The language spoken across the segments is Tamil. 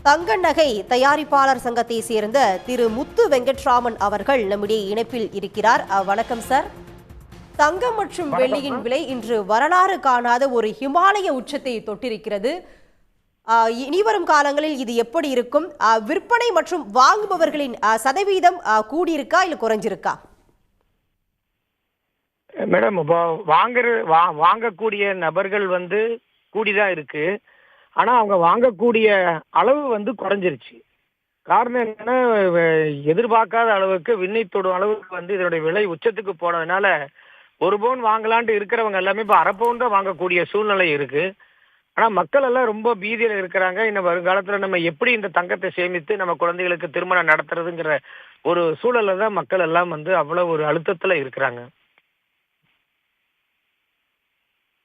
தங்க நகை தயாரிப்பாளர் சங்கத்தை சேர்ந்த திரு முத்து வெங்கட்ராமன் அவர்கள் நம்முடைய இணைப்பில் இருக்கிறார். வணக்கம் சார். தங்கம் மற்றும் வெள்ளியின் விலை இன்று வரலாறு காணாத ஒரு ஹிமாலய உச்சத்தை தொட்டிருக்கிறது. இனிவரும் காலங்களில் இது எப்படி இருக்கும்? விற்பனை மற்றும் வாங்குபவர்களின் சதவீதம் கூடியிருக்கா இல்ல குறைஞ்சிருக்கா? மேடம், இப்போ வாங்கக்கூடிய நபர்கள் கூடிதான் இருக்கு. ஆனா அவங்க வாங்கக்கூடிய அளவு குறைஞ்சிருச்சு. காரணம் என்னன்னா, எதிர்பார்க்காத அளவுக்கு விண்ணை தொடும் அளவுக்கு இதனுடைய விலை உச்சத்துக்கு போனதுனால ஒரு பவுன் வாங்கலான்ட்டு இருக்கிறவங்க எல்லாமே இப்போ அரை பவுன் தான் வாங்கக்கூடிய சூழ்நிலை இருக்கு. ஆனா மக்கள் எல்லாம் ரொம்ப பீதியில இருக்கிறாங்க. இன்னும் வருங்காலத்துல நம்ம எப்படி இந்த தங்கத்தை சேமித்து நம்ம குழந்தைகளுக்கு திருமணம் நடத்துறதுங்கிற ஒரு சூழல்ல தான் மக்கள் எல்லாம் அவ்வளவு ஒரு அழுத்தத்துல இருக்கிறாங்க.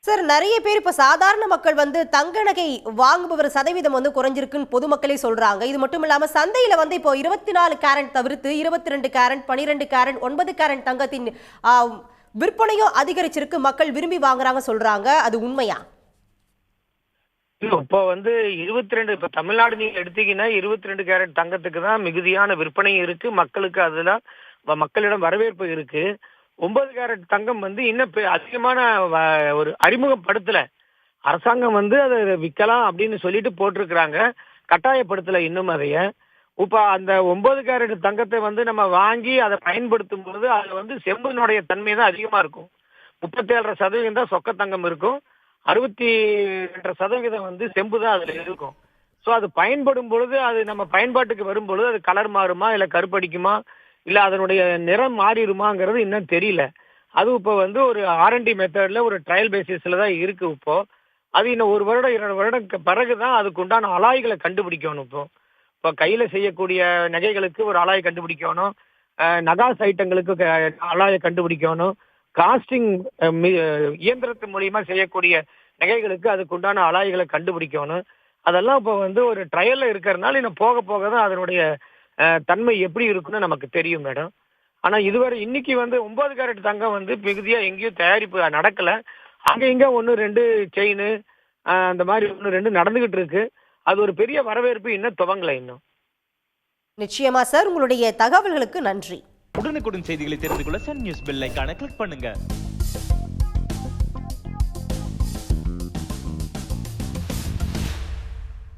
சார், நிறைய பேர் இப்ப சாதாரண மக்கள் தங்க நகை வாங்குபவர் சதவீதம் குறைஞ்சிருக்குன்னு பொதுமக்களே சொல்றாங்க. இது மட்டும் இல்லாம சந்தையில இப்போ 24 கேரட் தவிர்த்து 22 கேரட், 12 கேரட், 9 கேரட் தங்கத்தின் விற்பனையும் அதிகரிச்சிருக்கு. மக்கள் விரும்பி வாங்குறாங்க சொல்றாங்க. அது உண்மையா? இப்போ 22 இப்ப தமிழ்நாடு நீங்க எடுத்தீங்கன்னா 22 கேரட் தங்கத்துக்கு தான் மிகுதியான விற்பனையும் இருக்கு. மக்களுக்கு அதுதான் மக்களிடம் வரவேற்பு இருக்கு. 9 கேரட் தங்கம் இன்னும் அதிகமான ஒரு அறிமுகப்படுத்தல. அரசாங்கம் அதை விற்கலாம் அப்படின்னு சொல்லிட்டு போட்டிருக்கிறாங்க. கட்டாயப்படுத்தல இன்னும் அதைய. இப்ப அந்த 9 கேரட் தங்கத்தை நம்ம வாங்கி அதை பயன்படுத்தும் பொழுது அது செம்பினுடைய தன்மை தான் அதிகமா இருக்கும். 37% தான் சொக்க தங்கம் இருக்கும். 62% செம்பு தான் அதுல இருக்கும். ஸோ அது பயன்படும் பொழுது, அது நம்ம பயன்பாட்டுக்கு வரும் பொழுது அது கலர் மாறுமா, இல்லை கருப்படிக்குமா, இல்லை அதனுடைய நிறம் மாறிடுமாங்கிறது இன்னும் தெரியல. அது இப்போ ஒரு R&D மெத்தட்ல ஒரு ட்ரையல் பேசிஸ்ல தான் இருக்கு. இப்போ அது இன்னும் 1 வருடம் 2 வருடம் பிறகுதான் அதுக்கு உண்டான அலாய்களை கண்டுபிடிக்கணும். இப்போ கையில செய்யக்கூடிய நகைகளுக்கு ஒரு அலாய் கண்டுபிடிக்கணும். நகாஸ் ஐட்டங்களுக்கு அலாயை கண்டுபிடிக்கணும். காஸ்டிங் இயந்திரத்து மூலியமா செய்யக்கூடிய நகைகளுக்கு அதுக்கு உண்டான அலாய்களை கண்டுபிடிக்கணும். அதெல்லாம் இப்போ ஒரு ட்ரையல்ல இருக்கிறதுனால இன்னும் போக போக தான் அதனுடைய தன்மை எப்படி இருக்குன்னு நமக்கு தெரியும் மேடம். ஆனா இதுவரை இன்னைக்கு 9 கேரட் தங்கம் மிகுதியா எங்கேயும் தயாரிப்பு நடக்கல. அங்க இங்க 1-2 செயின் அந்த மாதிரி 1-2 நடந்துகிட்டு இருக்கு. அது ஒரு பெரிய வரவேற்பு இன்னும் துவங்கல இன்னும். நிச்சயமா சார், உங்களுடைய தகவல்களுக்கு நன்றி. உடனுக்குடன் செய்திகளை தெரிந்து கொள்ள சன் நியூஸ் பெல் ஐகானை கிளிக் பண்ணுங்க.